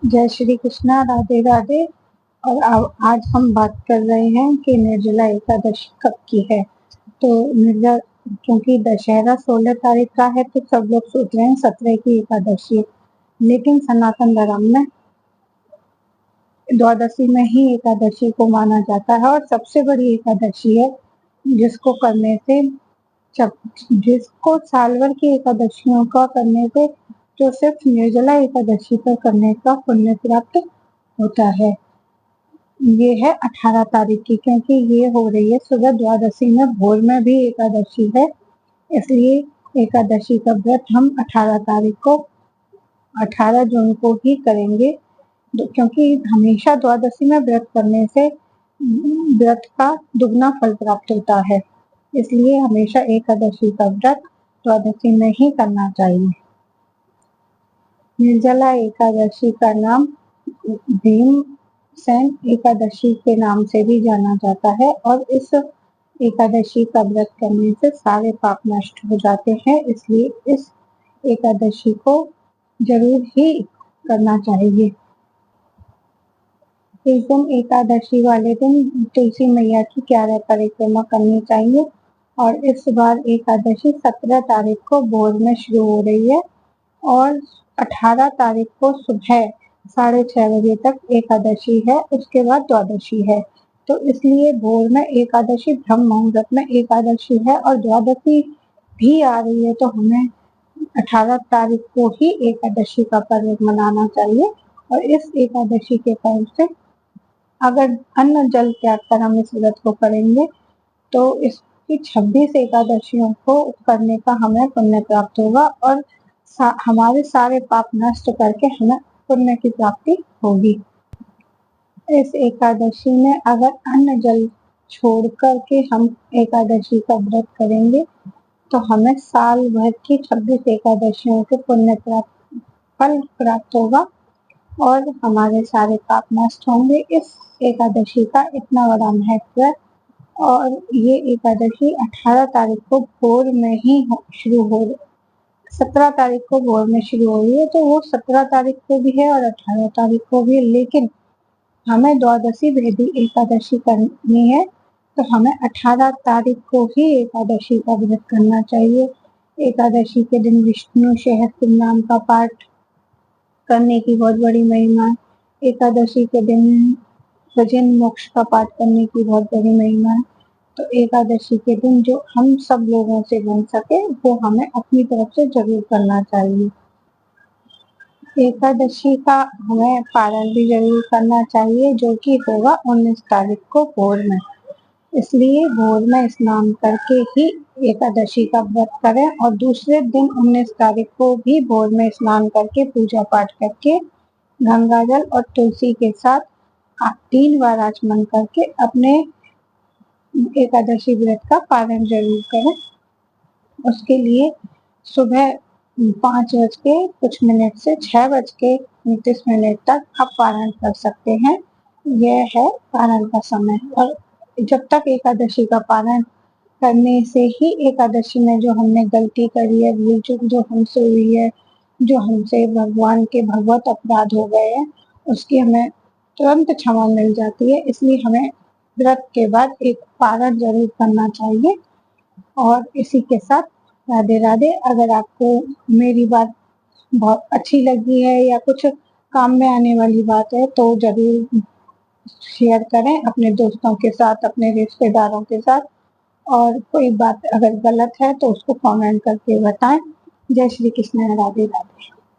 जय श्री कृष्णा, राधे राधे। और आज हम बात कर रहे हैं कि निर्जला एकादशी कब की है। तो निर्जला, क्योंकि दशहरा 16 तारीख का है तो सब लोग सोच रहे हैं 17 की एकादशी है। लेकिन सनातन धर्म में द्वादशी में ही एकादशी को माना जाता है और सबसे बड़ी एकादशी है, जिसको करने से जिसको साल भर की एकादशियों का करने से जो सिर्फ निर्जला एकादशी पर करने का पुण्य प्राप्त होता है। ये है 18 तारीख की, क्योंकि ये हो रही है सुबह द्वादशी में, भोर में भी एकादशी है, इसलिए एकादशी का व्रत हम 18 तारीख को 18 जून को ही करेंगे। क्योंकि हमेशा द्वादशी में व्रत करने से व्रत का दुगना फल प्राप्त होता है, इसलिए हमेशा एकादशी का व्रत द्वादशी में ही करना चाहिए। निर्जला एकादशी का नाम भीमसेन एकादशी के नाम से भी जाना जाता है और इस एकादशी का व्रत करने से सारे पाप नष्ट हो जाते हैं, इसलिए इस एकादशी को जरूर ही करना चाहिए। इस दिन एकादशी वाले दिन तुलसी मैया की 11 परिक्रमा करनी चाहिए और इस बार एकादशी 17 तारीख को भोर में शुरू हो रही है और 18 तारीख को सुबह 6:30 बजे तक एकादशी है, उसके बाद द्वादशी है। तो इसलिए भोर में एकादशी, ब्रह्म मुहूर्त में एकादशी है और द्वादशी भी आ रही है, तो हमें 18 तारीख को ही एकादशी का पर्व मनाना चाहिए। और इस एकादशी के पर्व से अगर अन्न जल त्याग कर हम इस व्रत को करेंगे तो इसकी 26 एकादशियों को करने का हमें पुण्य प्राप्त होगा और हमारे सारे पाप नष्ट करके हमें पुण्य की प्राप्ति होगी। इस एकादशी में अगर अन्न जल छोड़ कर के हम एकादशी का व्रत करेंगे तो हमें साल भर की 26 एकादशियों के पुण्य फल प्राप्त होगा और हमारे सारे पाप नष्ट होंगे। इस एकादशी का इतना बड़ा महत्व है और ये एकादशी 18 तारीख को भोर में ही शुरू हो 17 तारीख को भोर में शुरू हो रही है, तो वो 17 तारीख को भी है और 18 तारीख को भी है, लेकिन हमें द्वादशी भेदी एकादशी करनी है तो हमें 18 तारीख को ही एकादशी का व्रत करना चाहिए। एकादशी के दिन विष्णु सहस्त्र नाम का पाठ करने की बहुत बड़ी महिमा है। एकादशी के दिन गजेंद्र मोक्ष का पाठ करने की बहुत बड़ी महिमा है। तो एकादशी के दिन जो हम सब लोगों से बन सके वो हमें अपनी तरफ से जरूर करना चाहिए। एकादशी का हमें पारण भी जरूर करना चाहिए, जो कि होगा 19 तारीख को भोर में। इसलिए भोर में स्नान करके ही एकादशी का व्रत करें और दूसरे दिन 19 तारीख को भी भोर में स्नान करके पूजा पाठ करके गंगा जल और तुलसी के साथ 3 बार आचमन करके अपने एकादशी व्रत का पारण जरूर करें। उसके लिए सुबह 5 बज के कुछ मिनट से 6 बज के 29 तक आप पारण कर सकते हैं। यह है पारण का समय। और जब तक एकादशी का पारण करने से ही एकादशी में जो हमने गलती करी है, भूल चूक जो हमसे हुई है, जो हमसे भगवान के भगवत अपराध हो गए हैं, उसकी हमें तुरंत क्षमा मिल जाती है। इसलिए हमें व्रत के बाद एक पारण जरूर करना चाहिए। और इसी के साथ राधे राधे। अगर आपको मेरी बात बहुत अच्छी लगी है या कुछ काम में आने वाली बात है तो जरूर शेयर करें अपने दोस्तों के साथ, अपने रिश्तेदारों के साथ। और कोई बात अगर गलत है तो उसको कमेंट करके बताएं। जय श्री कृष्ण, राधे राधे।